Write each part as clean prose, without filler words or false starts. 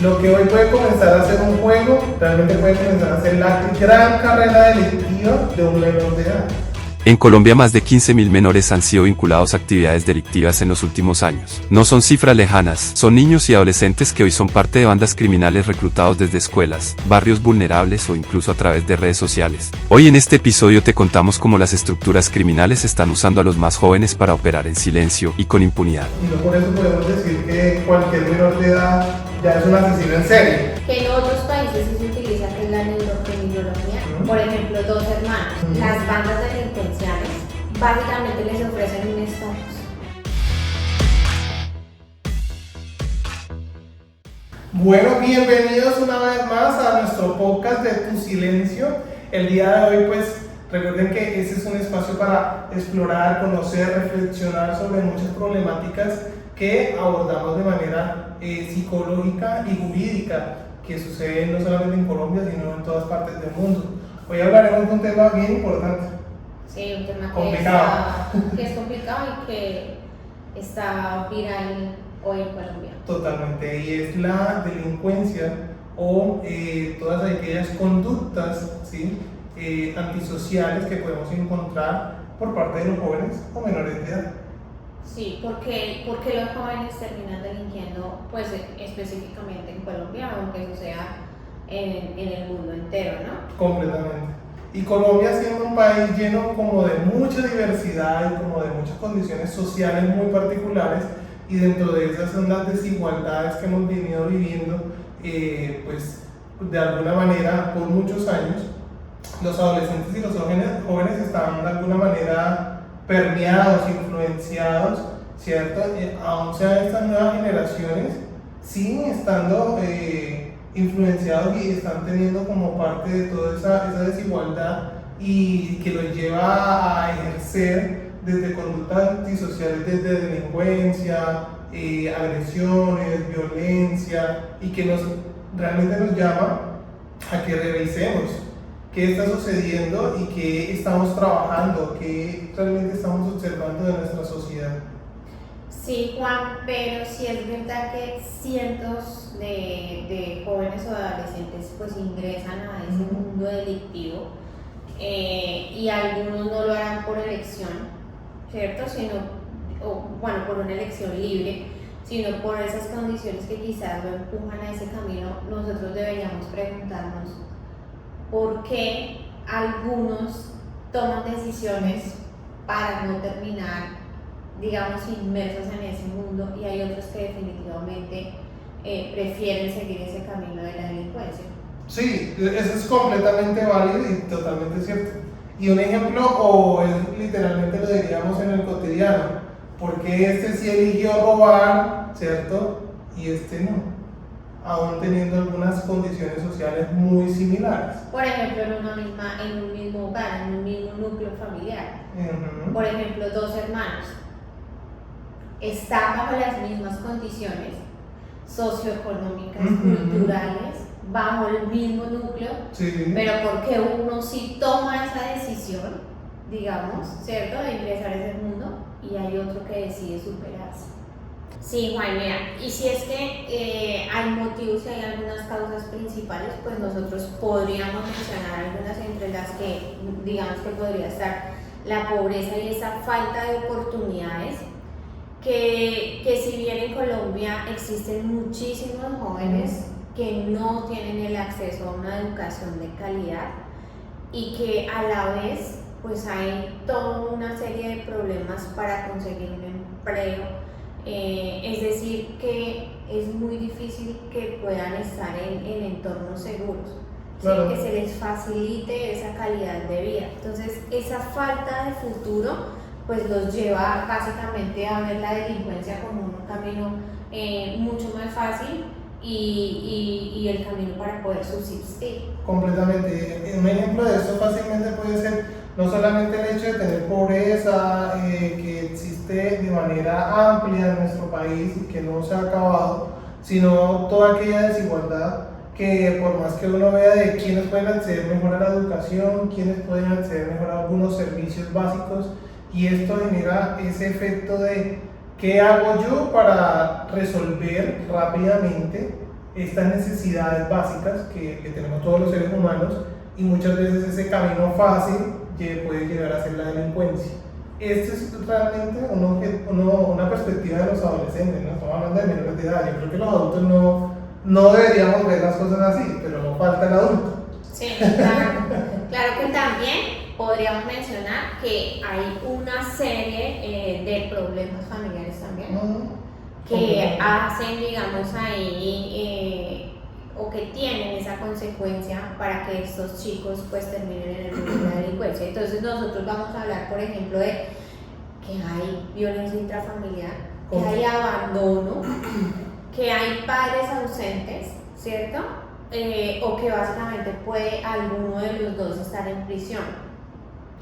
Lo que hoy puede comenzar a ser un juego, realmente puede comenzar a ser la gran carrera delictiva de un menor de edad. En Colombia más de 15.000 menores han sido vinculados a actividades delictivas en los últimos años. No son cifras lejanas, son niños y adolescentes que hoy son parte de bandas criminales reclutados desde escuelas, barrios vulnerables o incluso a través de redes sociales. Hoy en este episodio te contamos cómo las estructuras criminales están usando a los más jóvenes para operar en silencio y con impunidad. Y no por eso podemos decir que cualquier menor de edad ya es un asesino en serie. Que en otros países sí se utiliza, que es la neurocriminología. Por ejemplo, dos hermanos. Las bandas delincuenciales básicamente les ofrecen un estatus. Bueno, bienvenidos una vez más a nuestro podcast de Tu Silencio. El día de hoy, pues, recuerden que este es un espacio para explorar, conocer, reflexionar sobre muchas problemáticas que abordamos de manera psicológica y jurídica, que suceden no solamente en Colombia, sino en todas partes del mundo. Hoy hablaremos de un tema bien importante. Sí, un tema Complicado. que es complicado y que está viral hoy en Colombia. Totalmente, y es la delincuencia o todas aquellas conductas, ¿sí? Antisociales que podemos encontrar por parte de los jóvenes o menores de edad. Sí, porque los jóvenes terminan delinquiendo, pues específicamente en Colombia, aunque eso sea en el mundo entero, ¿no? Completamente. Y Colombia siendo un país lleno como de mucha diversidad y como de muchas condiciones sociales muy particulares, y dentro de esas son las desigualdades que hemos venido viviendo, pues de alguna manera por muchos años. Los adolescentes y los jóvenes están de alguna manera permeados, influenciados, ¿cierto? Aún sean estas nuevas generaciones, siguen estando influenciados y están teniendo como parte de toda esa desigualdad, y que los lleva a ejercer desde conductas antisociales, desde delincuencia, agresiones, violencia, y que realmente nos llama a que revisemos qué está sucediendo y qué estamos trabajando, qué realmente estamos observando de nuestra sociedad. Sí, Juan, pero sí es verdad que cientos de jóvenes o adolescentes pues ingresan a ese mundo delictivo, y algunos no lo harán por elección, ¿cierto? Bueno, por una elección libre, sino por esas condiciones que quizás lo empujan a ese camino. Nosotros deberíamos preguntarnos por qué algunos toman decisiones para no terminar, digamos, inmersos en ese mundo, y hay otros que definitivamente prefieren seguir ese camino de la delincuencia. Sí, eso es completamente válido y totalmente cierto. Y un ejemplo, o es, literalmente lo diríamos en el cotidiano, porque este sí eligió robar, ¿cierto? Y este no, aún teniendo algunas condiciones sociales muy similares. Por ejemplo, en un mismo hogar, en un mismo núcleo familiar. Por ejemplo, dos hermanos están bajo las mismas condiciones socioeconómicas, culturales, bajo el mismo núcleo, Sí. pero porque uno sí toma esa decisión, digamos, ¿cierto?, de ingresar a ese mundo, y hay otro que decide superarse. Sí, Juan, mira, y si es que hay motivos y hay algunas causas principales, pues nosotros podríamos mencionar algunas, entre las que digamos que podría estar la pobreza y esa falta de oportunidades, que si bien en Colombia existen muchísimos jóvenes que no tienen el acceso a una educación de calidad, y que a la vez pues hay toda una serie de problemas para conseguir un empleo, es decir, que es muy difícil que puedan estar en entornos seguros, Claro. ¿sí? Que se les facilite esa calidad de vida. Entonces, esa falta de futuro pues los lleva básicamente a ver la delincuencia como un camino mucho más fácil, y el camino para poder subsistir. Completamente. Un ejemplo de esto fácilmente puede ser no solamente el hecho de tener pobreza, que existe de manera amplia en nuestro país y que no se ha acabado, sino toda aquella desigualdad que, por más que uno vea de quiénes pueden acceder mejor a la educación, quiénes pueden acceder mejor a algunos servicios básicos, y esto genera ese efecto de ¿qué hago yo para resolver rápidamente estas necesidades básicas que tenemos todos los seres humanos, y muchas veces ese camino fácil puede llegar a ser la delincuencia. Esta es realmente una perspectiva de los adolescentes, ¿no? Estamos hablando de menores de edad. Yo creo que los adultos no deberíamos ver las cosas así, pero no falta el adulto. Sí, claro. Claro que también podríamos mencionar que hay una serie de problemas familiares también que hacen, digamos, ahí o que tienen esa consecuencia para que estos chicos pues terminen en el mundo de la delincuencia. Entonces nosotros vamos a hablar, por ejemplo, de que hay violencia intrafamiliar, que hay abandono, que hay padres ausentes, ¿cierto? O que básicamente puede alguno de los dos estar en prisión.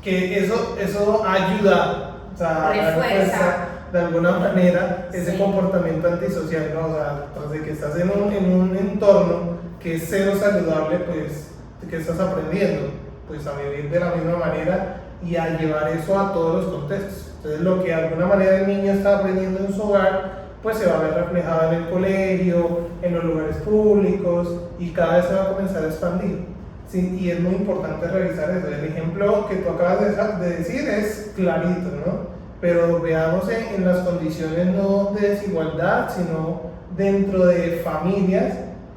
Que eso ayuda, o sea, refuerza de alguna manera ese comportamiento antisocial, ¿no? O sea, tras de que estás en un entorno que es cero saludable, pues, que estás aprendiendo, pues, a vivir de la misma manera y a llevar eso a todos los contextos. Entonces, lo que de alguna manera el niño está aprendiendo en su hogar, pues se va a ver reflejado en el colegio, en los lugares públicos, y cada vez se va a comenzar a expandir. Sí, y es muy importante revisar eso. El ejemplo que tú acabas de decir es clarito, ¿no? Pero veamos en las condiciones no de desigualdad, sino dentro de familias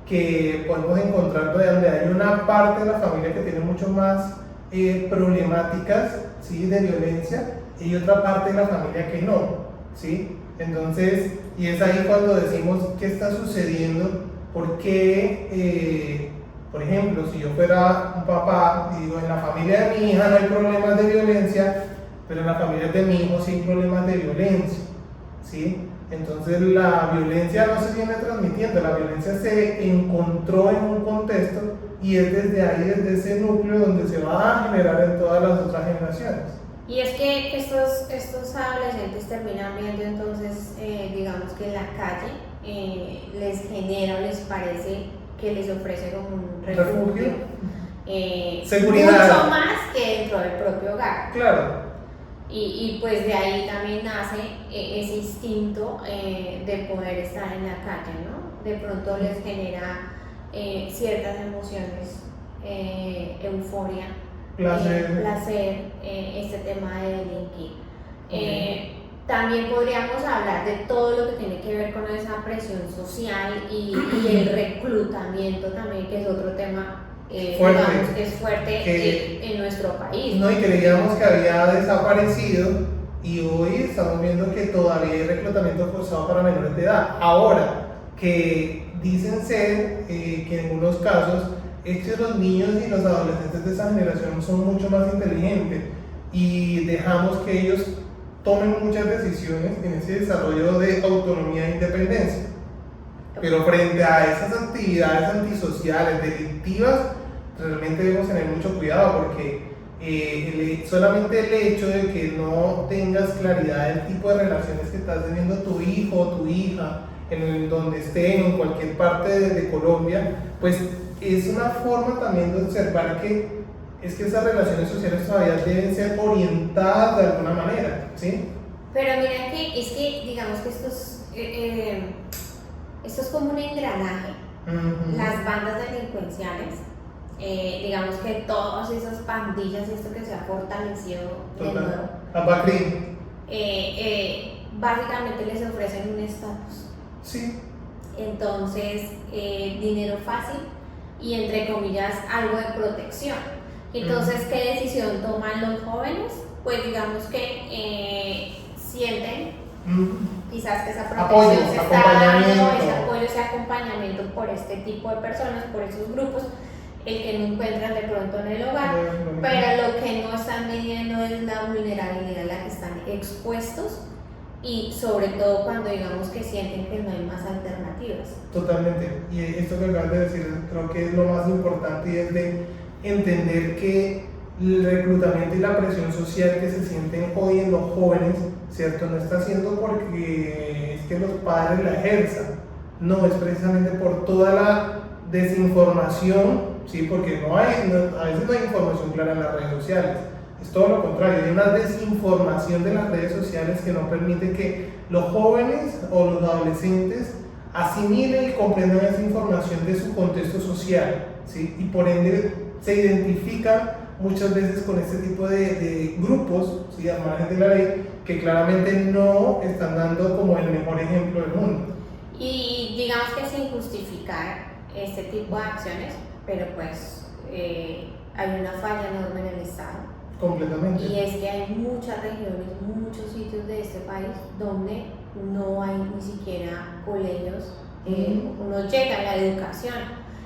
que podemos encontrar donde hay una parte de la familia que tiene mucho más problemáticas, ¿sí?, de violencia, y otra parte de la familia que no, ¿sí? Entonces, y es ahí cuando decimos qué está sucediendo, por qué, por ejemplo, si yo fuera un papá y digo, en la familia de mi hija no hay problemas de violencia, pero en la familia de mi hijo sí hay problemas de violencia, ¿sí? Entonces la violencia no se viene transmitiendo, la violencia se encontró en un contexto y es desde ahí, desde ese núcleo donde se va a generar en todas las otras generaciones. Y es que estos adolescentes terminan viendo entonces, digamos que en la calle les genera o les parece que les ofrece como un refugio. Seguridad. Mucho más que dentro del propio hogar. Claro. Y pues de ahí también nace ese instinto de poder estar en la calle, ¿no? De pronto les genera ciertas emociones, euforia, placer, este tema de delinquir. También podríamos hablar de todo lo que tiene que ver con esa presión social y el reclutamiento también, que es otro tema digamos, que es fuerte en nuestro país. No, y creíamos que había desaparecido, y hoy estamos viendo que todavía hay reclutamiento forzado para menores de edad. Ahora, que dicen ser que en algunos casos es que los niños y los adolescentes de esa generación son mucho más inteligentes y dejamos que ellos tomen muchas decisiones en ese desarrollo de autonomía e independencia. Pero frente a esas actividades antisociales, delictivas, realmente debemos tener mucho cuidado, porque solamente el hecho de que no tengas claridad del tipo de relaciones que estás teniendo tu hijo o tu hija, en donde estén, en cualquier parte de Colombia, pues es una forma también de observar que es que esas relaciones sociales todavía deben ser orientadas de alguna manera, ¿sí? Pero mira que es que, digamos que esto es como un engranaje. Las bandas delincuenciales, digamos que todas esas pandillas y esto que se ha fortalecido de nuevo, básicamente les ofrecen un estatus. Sí. Entonces, dinero fácil y, entre comillas, algo de protección. Entonces, ¿qué decisión toman los jóvenes? Pues digamos que sienten quizás que esa protección se está dando, ese apoyo, ese acompañamiento por este tipo de personas, por esos grupos, el que no encuentran de pronto en el hogar, pero lo que no están midiendo es la vulnerabilidad a la que están expuestos, y sobre todo cuando digamos que sienten que no hay más alternativas. Totalmente, y esto que acabas de decir creo que es lo más importante, y es de entender que el reclutamiento y la presión social que se sienten hoy en los jóvenes, ¿cierto?, no está siendo porque es que los padres la ejerzan, no, es precisamente por toda la desinformación, ¿sí?, porque a veces no hay información clara en las redes sociales. Es todo lo contrario, hay una desinformación de las redes sociales que no permite que los jóvenes o los adolescentes asimilen y comprendan esa información de su contexto social, ¿sí? Y por ende se identifican muchas veces con este tipo de grupos, ¿sí? Al margen de la ley, que claramente no están dando como el mejor ejemplo del mundo. Y digamos que sin justificar este tipo de acciones, pero pues hay una falla enorme en el Estado. Completamente. Y es que hay muchas regiones, muchos sitios de este país donde no hay ni siquiera colegios, no llega a la educación.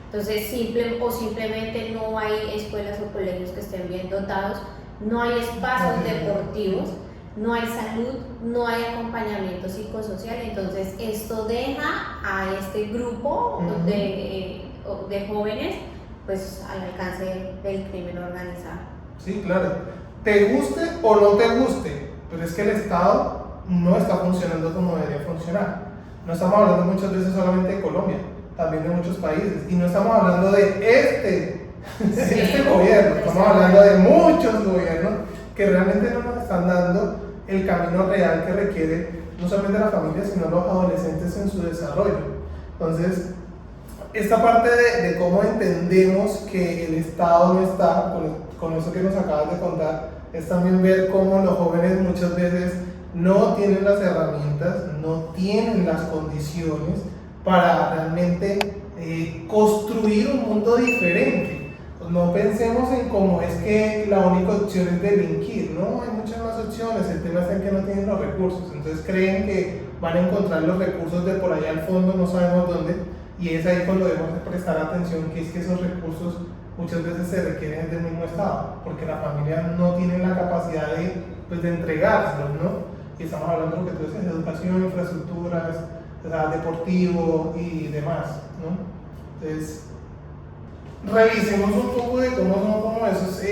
Entonces, simplemente no hay escuelas o colegios que estén bien dotados, no hay espacios deportivos, no hay salud, no hay acompañamiento psicosocial. Entonces, esto deja a este grupo de jóvenes pues al alcance del crimen organizado. Sí, claro. Te guste o no te guste, pero es que el Estado no está funcionando como debería funcionar. No estamos hablando muchas veces solamente de Colombia, también de muchos países. Y no estamos hablando de este gobierno, estamos hablando de muchos gobiernos que realmente no nos están dando el camino real que requiere no solamente la familia, sino los adolescentes en su desarrollo. Entonces, esta parte de cómo entendemos que el Estado no está, con eso que nos acabas de contar, es también ver cómo los jóvenes muchas veces no tienen las herramientas, no tienen las condiciones para realmente construir un mundo diferente. No pensemos en cómo es que la única opción es delinquir, no, hay muchas más opciones, el tema está en que no tienen los recursos, entonces creen que van a encontrar los recursos de por allá al fondo, no sabemos dónde, y es ahí cuando debemos prestar atención, que es que esos recursos muchas veces se requieren del mismo Estado, porque las familias no tienen la capacidad de entregárselos, ¿no? Y estamos hablando de lo que tú dices, educación, infraestructuras, deportivo y demás, ¿no? Entonces, revisemos un poco de cómo son como esas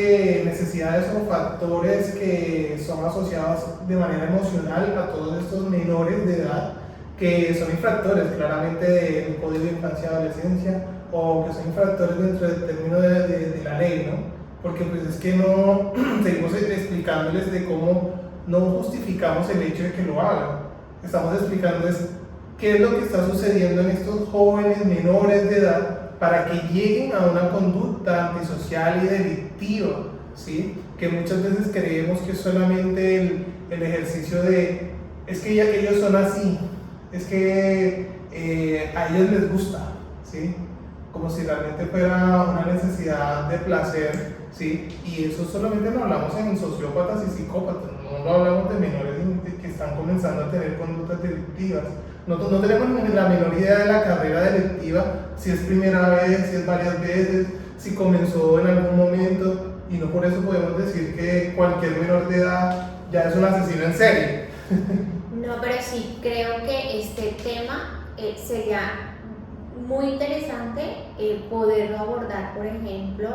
necesidades o factores que son asociados de manera emocional a todos estos menores de edad, que son infractores claramente del Código de Infancia y Adolescencia, o que son infractores dentro del término de la ley, ¿no? Porque pues es que no seguimos explicándoles de cómo no justificamos el hecho de que lo hagan. Estamos explicándoles qué es lo que está sucediendo en estos jóvenes menores de edad para que lleguen a una conducta antisocial y delictiva, ¿sí? Que muchas veces creemos que es solamente el ejercicio de, es que ellos son así, es que a ellos les gusta, ¿sí? Como si realmente fuera una necesidad de placer, ¿sí? Y eso solamente lo hablamos en sociópatas y psicópatas, no lo hablamos de menores que están comenzando a tener conductas delictivas. No tenemos ni la menor idea de la carrera delictiva, si es primera vez, si es varias veces, si comenzó en algún momento, y no por eso podemos decir que cualquier menor de edad ya es un asesino en serie. No, pero sí, creo que este tema sería muy interesante poderlo abordar, por ejemplo,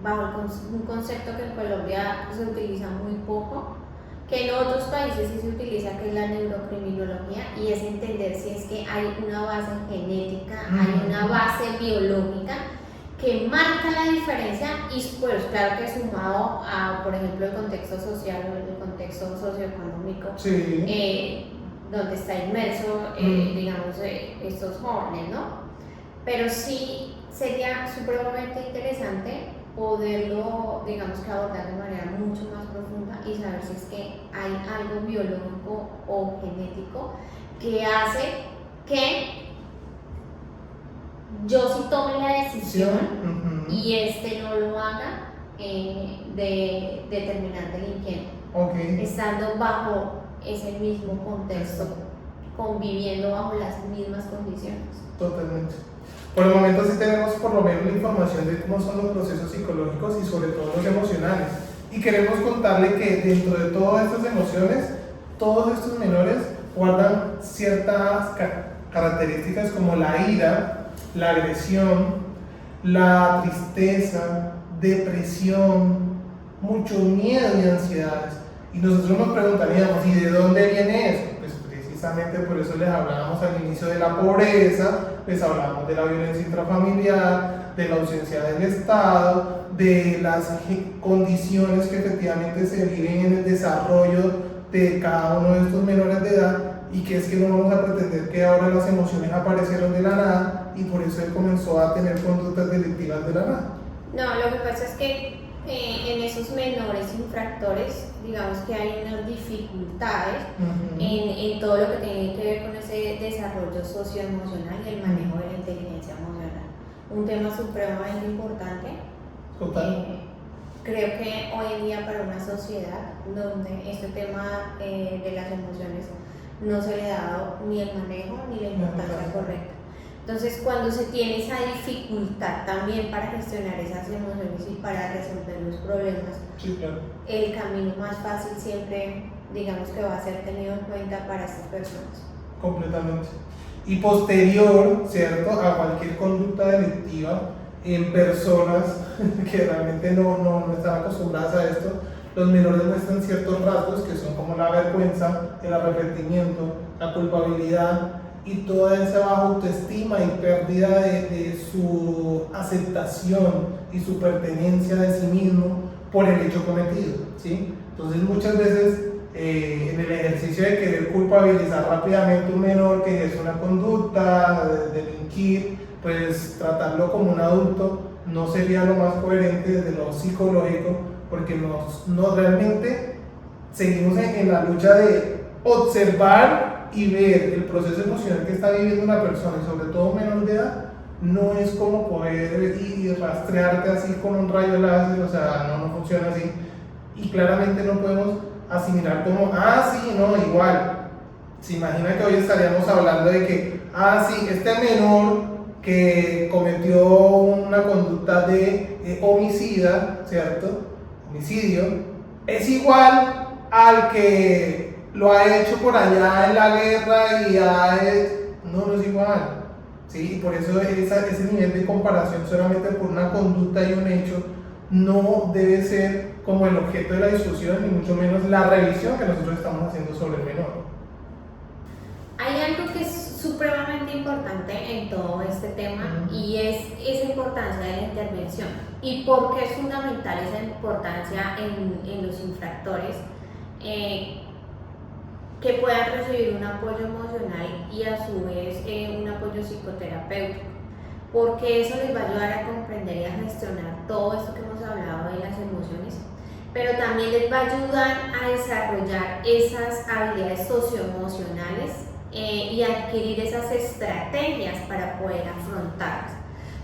bajo un concepto que en Colombia se utiliza muy poco, que en otros países sí se utiliza, que es la neurocriminología, y es entender si es que hay una base genética, hay una base biológica que marca la diferencia, y pues claro que sumado a, por ejemplo, el contexto social o el contexto socioeconómico, Sí. donde está inmerso, digamos, estos jóvenes, ¿no? Pero sí sería supremamente interesante poderlo, digamos, que abordar de manera mucho más profunda y saber si es que hay algo biológico o genético que hace que yo sí tome la decisión y este no lo haga de terminar delinquiendo, estando bajo ese mismo contexto, conviviendo bajo las mismas condiciones. Totalmente. Por el momento sí tenemos por lo menos la información de cómo son los procesos psicológicos y sobre todo los emocionales. Y queremos contarle que dentro de todas estas emociones, todos estos menores guardan ciertas características como la ira, la agresión, la tristeza, depresión, mucho miedo y ansiedades. Y nosotros nos preguntaríamos, ¿y de dónde viene eso? Pues precisamente por eso les hablábamos al inicio de la pobreza, les hablamos de la violencia intrafamiliar, de la ausencia del Estado, de las condiciones que efectivamente se viven en el desarrollo de cada uno de estos menores de edad, y que es que no vamos a pretender que ahora las emociones aparecieron de la nada y por eso él comenzó a tener conductas delictivas de la nada. No, lo que pasa es que en esos menores infractores, digamos que hay unas dificultades en todo lo que tiene que ver con ese desarrollo socioemocional y el manejo de la inteligencia emocional. Un tema supremamente importante. Total. Creo que hoy en día para una sociedad donde este tema de las emociones no se le ha dado ni el manejo ni la importancia correcta. Entonces, cuando se tiene esa dificultad también para gestionar esas emociones y para resolver los problemas, Sí, claro. el camino más fácil siempre, digamos que va a ser tenido en cuenta para estas personas. Completamente. Y posterior, ¿cierto?, a cualquier conducta delictiva en personas que realmente no están acostumbradas a esto, los menores muestran ciertos rasgos que son como la vergüenza, el arrepentimiento, la culpabilidad y toda esa baja autoestima y pérdida de su aceptación y su pertenencia de sí mismo por el hecho cometido, ¿sí? Entonces muchas veces en el ejercicio de querer culpabilizar rápidamente a un menor que es una conducta, de delinquir, pues tratarlo como un adulto no sería lo más coherente desde lo psicológico, porque nos realmente seguimos en la lucha de observar y ver el proceso emocional que está viviendo una persona, y sobre todo menor de edad. No es como poder ir rastrearte así con un rayo láser, o sea, no funciona así, y claramente no podemos asimilar como, sí, no, igual. Se imagina que hoy estaríamos hablando de que, sí, este menor que cometió una conducta de homicida, ¿cierto? Homicidio, es igual al que lo ha hecho por allá en la guerra y no es igual. ¿Sí? Y por eso ese nivel de comparación solamente por una conducta y un hecho no debe ser como el objeto de la discusión, ni mucho menos la revisión que nosotros estamos haciendo sobre el menor. Hay algo que es supremamente importante en todo este tema y es esa importancia de la intervención. ¿Y por qué es fundamental esa importancia en los infractores? Que puedan recibir un apoyo emocional y a su vez un apoyo psicoterapéutico, porque eso les va a ayudar a comprender y a gestionar todo esto que hemos hablado de las emociones, pero también les va a ayudar a desarrollar esas habilidades socioemocionales y adquirir esas estrategias para poder afrontarlas.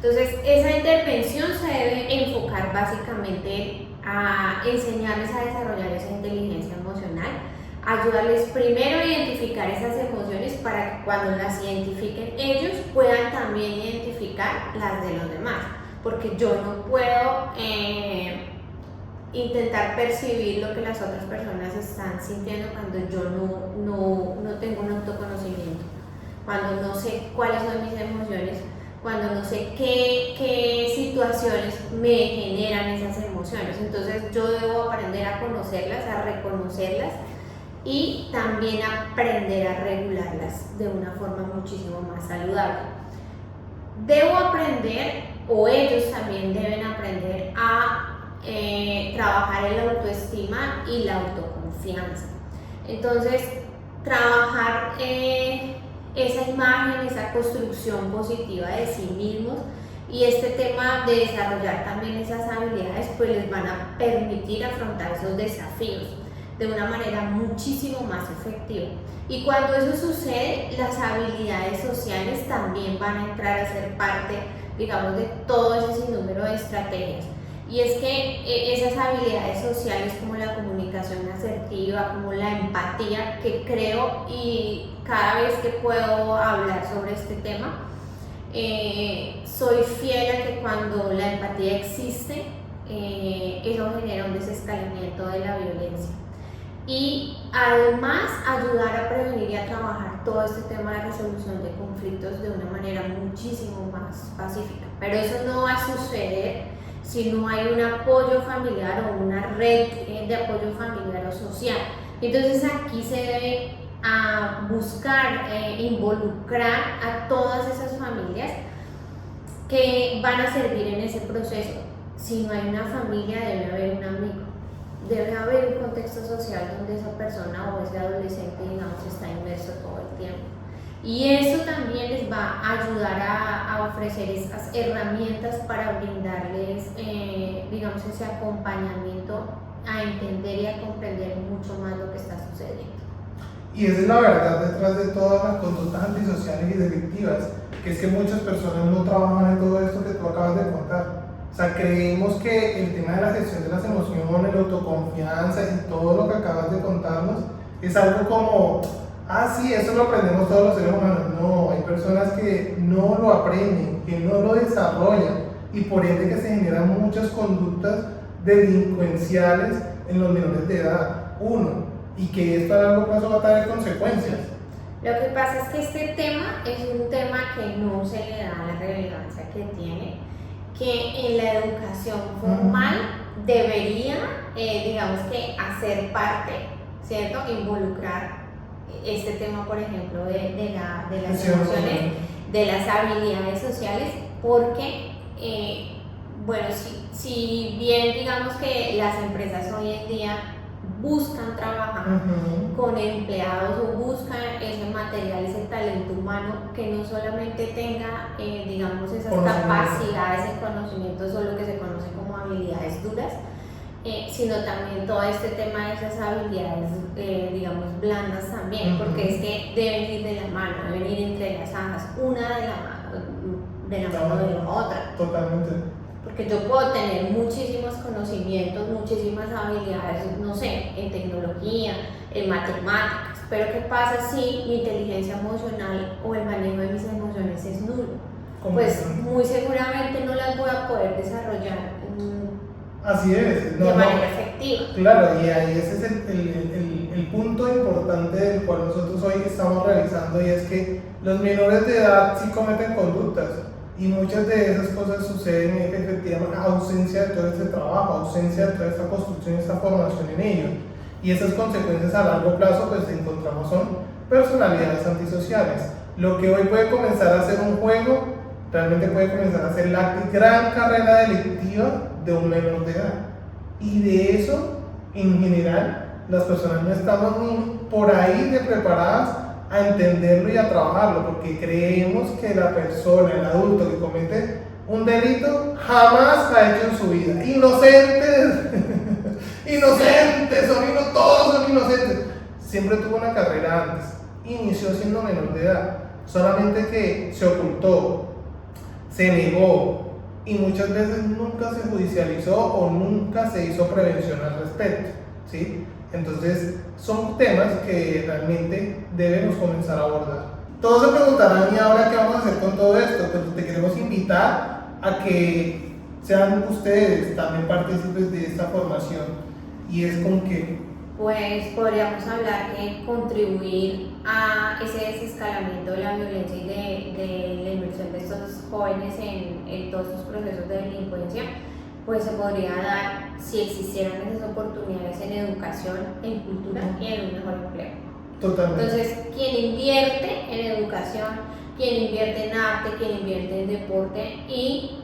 Entonces, esa intervención se debe enfocar básicamente a enseñarles a desarrollar esa inteligencia emocional, ayudarles primero a identificar esas emociones para que cuando las identifiquen ellos puedan también identificar las de los demás, porque yo no puedo intentar percibir lo que las otras personas están sintiendo cuando yo no tengo un autoconocimiento, cuando no sé cuáles son mis emociones, cuando no sé qué situaciones me generan esas emociones. Entonces yo debo aprender a conocerlas, a reconocerlas y también aprender a regularlas de una forma muchísimo más saludable. Debo aprender, o ellos también deben aprender a trabajar en la autoestima y la autoconfianza. Entonces, trabajar esa imagen, esa construcción positiva de sí mismos y este tema de desarrollar también esas habilidades, pues les van a permitir afrontar esos desafíos de una manera muchísimo más efectiva. Y cuando eso sucede, las habilidades sociales también van a entrar a ser parte, digamos, de todo ese sinnúmero de estrategias. Y es que esas habilidades sociales como la comunicación asertiva, como la empatía, que creo y cada vez que puedo hablar sobre este tema, soy fiel a que cuando la empatía existe, eso genera un desescalamiento de la violencia. Y además ayudar a prevenir y a trabajar todo este tema de resolución de conflictos de una manera muchísimo más pacífica. Pero eso no va a suceder si no hay un apoyo familiar o una red de apoyo familiar o social. Entonces aquí se debe buscar involucrar a todas esas familias que van a servir en ese proceso. Si no hay una familia, debe haber un amigo. debe haber un contexto social donde esa persona o ese adolescente, digamos, está inmerso todo el tiempo. Y eso también les va a ayudar a ofrecer esas herramientas para brindarles, digamos, ese acompañamiento a entender y a comprender mucho más lo que está sucediendo. Y esa es la verdad detrás de todas las conductas antisociales y delictivas, que es que muchas personas no trabajan en todo esto que tú acabas de contar. O sea, creemos que el tema de la gestión de las emociones, la autoconfianza y todo lo que acabas de contarnos es algo como, sí, eso lo aprendemos todos los seres humanos. No, hay personas que no lo aprenden, que no lo desarrollan y por ende que se generan muchas conductas delincuenciales en los menores de edad. Uno, y que esto a largo plazo va a traer consecuencias. Lo que pasa es que este tema es un tema que no se le da la relevancia que tiene, que en la educación formal debería, digamos que hacer parte, ¿cierto? Involucrar este tema, por ejemplo, de las emociones, de las habilidades sociales, porque, bueno, si bien digamos que las empresas hoy en día buscan trabajar con empleados o buscan ese material, ese talento humano que no solamente tenga, digamos, esas capacidades y conocimientos o lo que se conoce como habilidades duras, sino también todo este tema de esas habilidades, digamos, blandas también, porque es que deben ir de la mano, deben ir entrelazadas, una de la mano de la otra. Totalmente. Porque yo puedo tener muchísimos conocimientos, muchísimas habilidades, no sé, en tecnología, en matemáticas, pero ¿qué pasa si mi inteligencia emocional o el manejo de mis emociones es nulo? Pues muy seguramente no las voy a poder desarrollar así es, de manera efectiva. Claro, y ahí ese es el punto importante del cual nosotros hoy estamos realizando, y es que los menores de edad sí cometen conductas. Y muchas de esas cosas suceden efectivamente a ausencia de todo este trabajo, ausencia de toda esta construcción y esta formación en ellos. Y esas consecuencias a largo plazo, pues encontramos son personalidades antisociales. Lo que hoy puede comenzar a ser un juego, realmente puede comenzar a ser la gran carrera delictiva de un menor de edad. Y de eso, en general, las personas no estamos ni por ahí de preparadas a entenderlo y a trabajarlo, porque creemos que la persona, el adulto que comete un delito jamás ha hecho en su vida. Inocentes, inocentes, todos son inocentes. Siempre tuvo una carrera antes, inició siendo menor de edad, solamente que se ocultó, se negó y muchas veces nunca se judicializó o nunca se hizo prevención al respecto, ¿sí? Entonces, son temas que realmente debemos comenzar a abordar. Todos se preguntarán, ¿y ahora qué vamos a hacer con todo esto? Pues te queremos invitar a que sean ustedes también partícipes de esta formación. Y es con que, pues podríamos hablar que contribuir a ese desescalamiento de la violencia y de la inmersión de estos jóvenes en todos estos procesos de delincuencia, pues se podría dar si existieran esas oportunidades en educación, en cultura y en un mejor empleo. Totalmente. Entonces, quien invierte en educación, quien invierte en arte, quien invierte en deporte y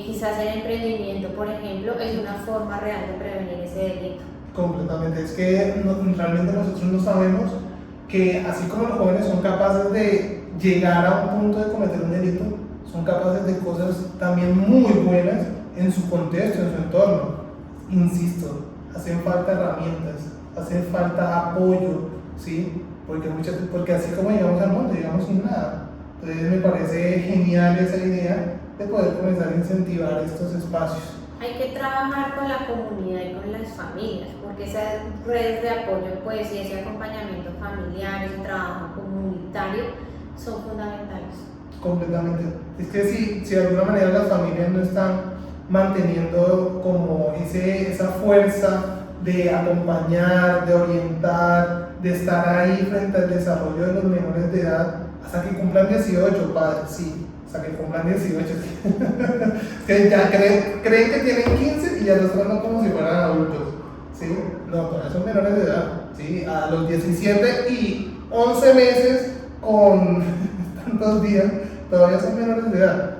quizás el emprendimiento, por ejemplo, es una forma real de prevenir ese delito. Completamente, es que realmente nosotros no sabemos que así como los jóvenes son capaces de llegar a un punto de cometer un delito, son capaces de cosas también muy buenas en su contexto, en su entorno. Insisto, hacen falta herramientas, hacen falta apoyo, ¿sí? Porque así como llegamos al mundo, llegamos sin nada. Entonces me parece genial esa idea de poder comenzar a incentivar estos espacios. Hay que trabajar con la comunidad y con las familias, porque esas redes de apoyo, pues, y ese acompañamiento familiar, ese trabajo comunitario, son fundamentales. Completamente. Es que si de alguna manera las familias no están manteniendo como esa fuerza de acompañar, de orientar, de estar ahí frente al desarrollo de los menores de edad, hasta que cumplan 18, padres, sí, hasta que cumplan 18, sí. Que ya creen que tienen 15 y ya los tratan como si fueran adultos, ¿sí? No, todavía son menores de edad, ¿sí? A los 17 y 11 meses con tantos días, todavía son menores de edad.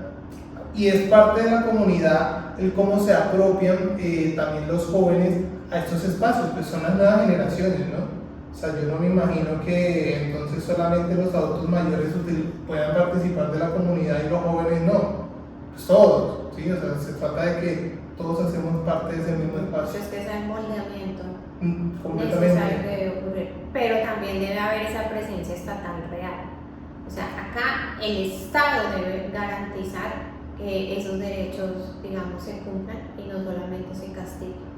Y es parte de la comunidad el cómo se apropian también los jóvenes a estos espacios, pues son las nuevas generaciones, ¿no? O sea, yo no me imagino que entonces solamente los adultos mayores puedan participar de la comunidad y los jóvenes no, pues todos, ¿sí? O sea, se trata de que todos hacemos parte de ese mismo espacio. Pues es que es el moldeamiento Completamente. necesario que debe ocurrir, pero también debe haber esa presencia estatal real. O sea, acá el Estado debe garantizar que esos derechos, digamos, se cumplan y no solamente se castiguen.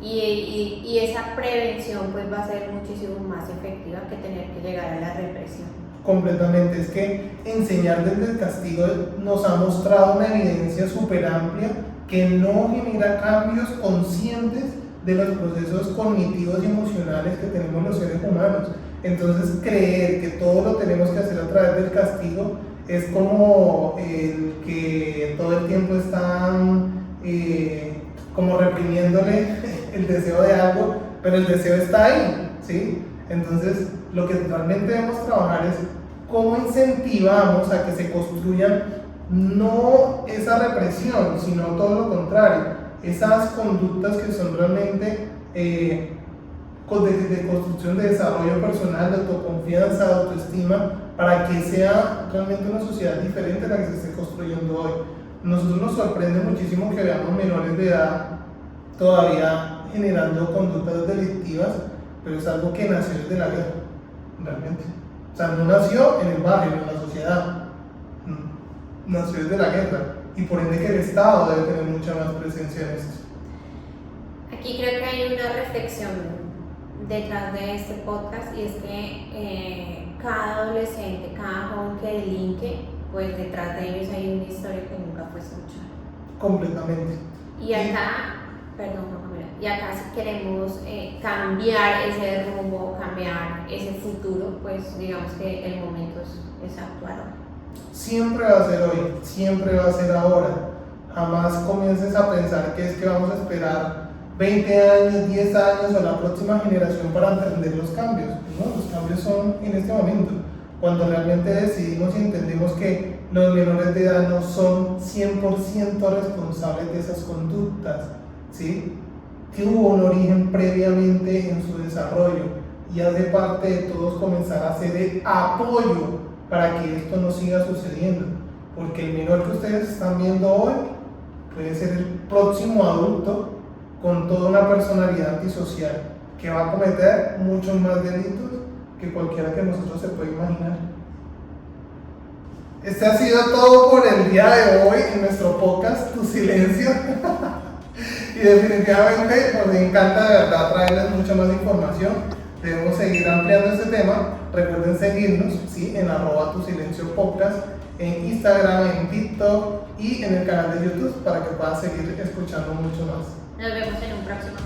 Y esa prevención pues va a ser muchísimo más efectiva que tener que llegar a la represión. Completamente, es que enseñar desde el castigo nos ha mostrado una evidencia súper amplia que no genera cambios conscientes de los procesos cognitivos y emocionales que tenemos los seres humanos. Entonces creer que todo lo tenemos que hacer a través del castigo es como el que todo el tiempo están como reprimiéndole el deseo de algo, pero el deseo está ahí, ¿sí? Entonces lo que realmente debemos trabajar es cómo incentivamos a que se construyan no esa represión, sino todo lo contrario, esas conductas que son realmente de construcción de desarrollo personal, de autoconfianza, de autoestima, para que sea realmente una sociedad diferente a la que se esté construyendo hoy. Nosotros nos sorprende muchísimo que veamos menores de edad todavía generando conductas delictivas, pero es algo que nació desde la guerra, realmente. O sea, no nació en el barrio, en la sociedad, nació desde la guerra, y por ende que el Estado debe tener mucha más presencia en esto. Aquí creo que hay una reflexión detrás de este podcast, y es que cada adolescente, cada joven que delinque, pues detrás de ellos hay una historia que nunca fue escuchada. Completamente. Y acá, perdón, Camila, y acá si queremos cambiar ese rumbo, cambiar ese futuro, pues digamos que el momento es actuar ahora. Siempre va a ser hoy, siempre va a ser ahora. Jamás comiences a pensar que es que vamos a esperar 20 años, 10 años o la próxima generación para entender los cambios. No, los cambios son en este momento, cuando realmente decidimos y entendemos que los menores de edad no son 100% responsables de esas conductas, ¿sí? Que hubo un origen previamente en su desarrollo y hace parte de todos comenzar a hacer el apoyo para que esto no siga sucediendo, porque el menor que ustedes están viendo hoy puede ser el próximo adulto con toda una personalidad antisocial que va a cometer muchos más delitos que cualquiera que nosotros se pueda imaginar. Este ha sido todo por el día de hoy en nuestro podcast Tu Silencio. Y definitivamente nos encanta de verdad traerles mucha más información. Debemos seguir ampliando este tema. Recuerden seguirnos, ¿sí? En @tusilenciopodcast, en Instagram, en TikTok y en el canal de YouTube para que puedan seguir escuchando mucho más. Nos vemos en un próximo